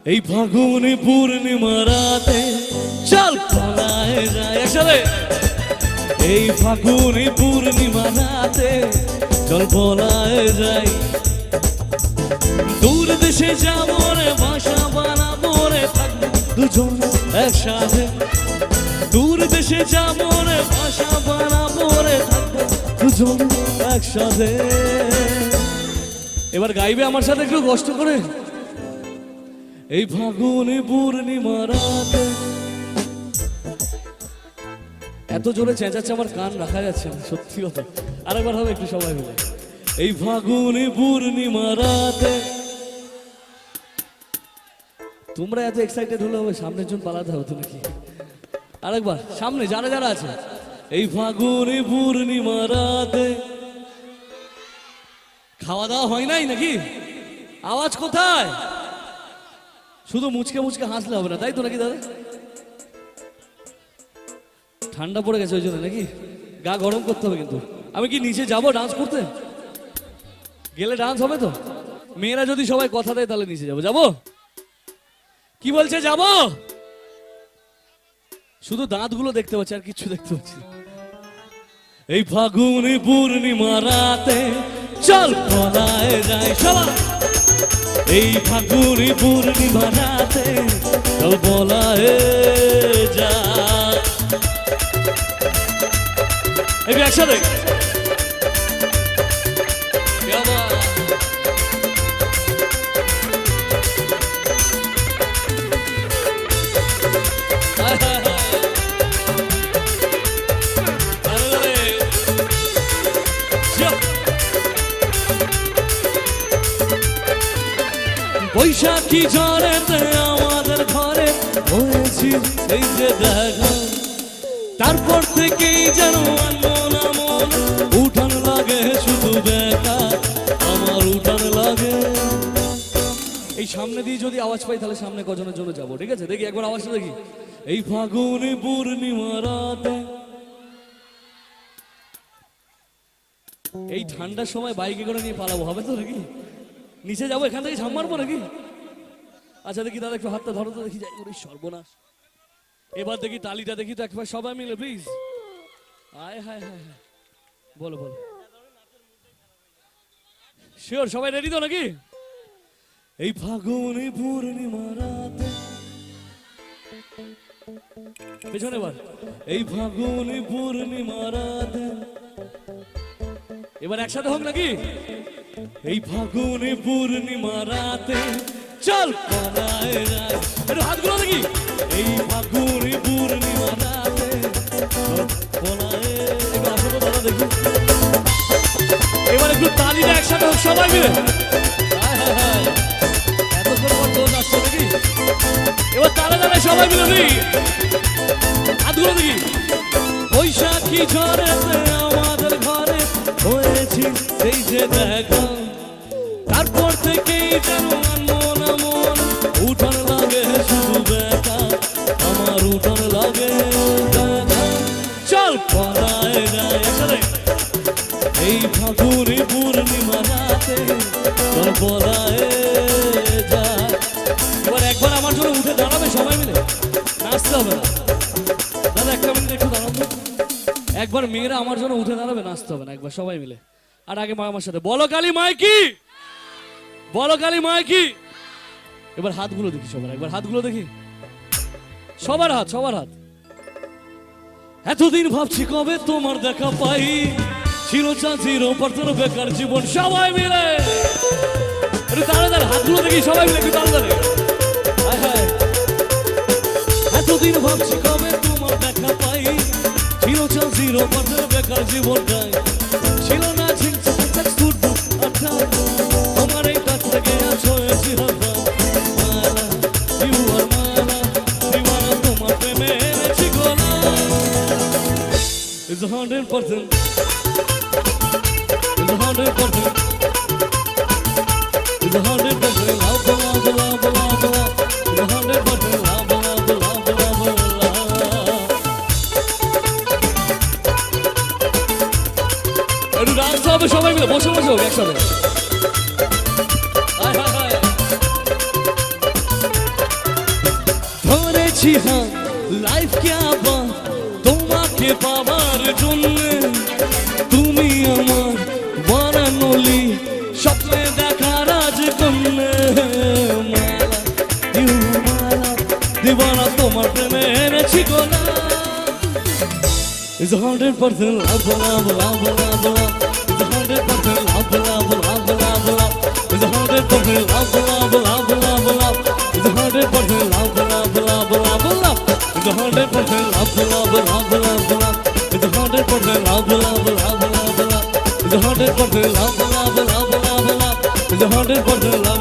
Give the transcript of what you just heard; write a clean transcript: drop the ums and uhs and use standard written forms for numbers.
এই ফাগুনে পূর্ণিমা রাতে চল পলায় যায় একসাথে। এই ফাগুনে পূর্ণিমা রাতে চল পলায় যাই, দূর দেশে যাবো রে, বাসা বানাবো রে, থাকবো দুজন একসাথে। দূর দেশে যাবো রে, বাসা বানাবো রে, থাকবো দুজন একসাথে। এবার গাইবে আমার সাথে একটু কষ্ট করে। এই ফাগুনে পূর্ণিমা রাতে, এত জোরে চেঁচাচ্ছে আমার কান রাখা যাচ্ছে না, সত্যি কথা। আরেকবার হবে একটু সবাই মিলে। এই ফাগুনে পূর্ণিমা রাতে, তোমরা এত এক্সাইটেড হলে হবে, সামনের জন পালাতে হবে তো নাকি? আরেকবার সামনে যারা যারা আছে। এই ফাগুনে পূর্ণিমা রাতে, খাওয়া দাওয়া হয় নাই নাকি? আওয়াজ কোথায়? শুধু মুচকে মুচকে হাসলে হবে না, তাই তো নাকি দাদা? ঠান্ডা পড়ে গেছে ওই জন্য নাকি? গা গরম করতে হবে। কিন্তু আমি কি নিচে যাব ডান্স করতে? গেলে ডান্স হবে তো? মেয়েরা যদি সবাই কথা দেয় তাহলে নিচে যাবো। যাবো? কি বলছে যাবো? শুধু দাঁতগুলো দেখতে পাচ্ছি, আর কিচ্ছু দেখতে পাচ্ছি না। এই ফাগুনে পূর্ণিমা রাতে চল পলায় যায় সবাই। এই ফাগুনে পূর্ণিমা রাতে চল পলায় যায়। এই একসাথে বৈশাখী ঝড়েতে আমাদের ঘরে হয়েছি এই যে দেখা, তারপর থেকেই যেন মন মন উঠান লাগে শুধু বেকা, আমার উঠান লাগে। এই সামনে দিয়ে যদি আওয়াজ পাই তাহলে সামনে কজনের জন্য যাবো, ঠিক আছে? দেখি একবার আওয়াজটা দেখি। এই ফাগুনে পূর্ণিমা রাতে, এই ঠান্ডার সময় বাইকে করে নিয়ে পালাবো, হবে তো নাকি? নিচে যাবো, এখান থেকে ঝাম মারবো নাকি? আচ্ছা দেখি দাদা, একটু হাতটা ধরো তো দেখি। যাই ওরে সর্বনাশ। এবার দেখি তালিটা দেখি তো একবার সবাই মিলে প্লিজ। আয় হায় হায় হায়, বলো বলো। শিওর সবাই রেডি তো নাকি? এই ফাগুনে পূর্ণিমা রাতে, পেছনে এবার। এই ফাগুনে পূর্ণিমা রাতে, এবার একসাথে হোক নাকি? এই ফাগুনে পূর্ণিমা রাতে চল পলায় যায়, একটু হাতগুলো দেখি। এই ফাগুনে পূর্ণিমা রাতে চল পলায়, একটু আসো তো দাদা দেখি। এবার একটু তালিটা একসাথে হোক সবাই মিলে। এতক্ষণ পর দোষ আসছে নাকি? এবার তারা যারা সবাই মিলে দেখি, হাতগুলো দেখি। বৈশাখী ঝড়েতে আমাদের ঘরে হয়েছি এই যে দেখা, তারপর থেকেই যেন মন মন উঠান লাগে শুধু বেকা, আমার উঠান লাগে বেকা। চল পলায় যায় একসাথে। এই ফাগুনে পূর্ণিমা রাতে চল পলায় যায়। এবার একবার আমার জন্য উঠে দাঁড়াবে সবাই মিলে, নাচতে হবে না দাদা, একটা মিনিট একটু দাঁড়াবো। একবার মেয়েরা আমার জন্য উঠে দাঁড়াবে, নাচতে হবে না, একবার সবাই মিলে। আর আগে মা আমার সাথে বলো কালী মাইকি, বলো কালী মাইকি। এবার হাতগুলো দেখি সবার, একবার হাতগুলো দেখি সবার হাত, সবার হাত। এতদিন ভাবছি কবে তোমার দেখা পাই, ছিল চাঁচির পার্থর বেকার জীবন। সবাই মিলে একটু তাড়াতাড়ি হাতগুলো দেখি সবাই মিলে, একটু তাড়াতাড়ি। এতদিন ভাবছি কবে তোমার দেখা পাই, ছিল চাঁচির পার্থর বেকার জীবনটাই। ছিল না ঝিকঝাক স্ফুর্ত আচ্ছা, তোমার এই কাছ থেকে আছো এসে হাফা মালা, ইউ আর মালা দিওয়ানা, তোমার প্রেমে এনেছি গোলা। It's 100%, it's 100%, it's 100% love, love, love, love, love. It's 100% love, love, love, love, love. একটু ডান্স হবে সবাই মিলে, বসে বসে হোক একসাথে। করেছি হ্যাঁ লাইফ কে আবার তোমাকে পাবার জন্য তুমি আমার বানানোলি স্বপ্নে দেখা রাজকন্যা মালা ইউ মালা দিবানা তোমার প্রেমে এনেছি গোলা It's 100% love, love, love, love, love. It's 100% love, love, love, love, love. It's 100% love, love, love, love, love. It's 100% love, love, love, love, love. It's 100% love, love, love, love, love. It's 100% love, love, love, love, love. It's 100% love, love, love, love, love. It's 100% love.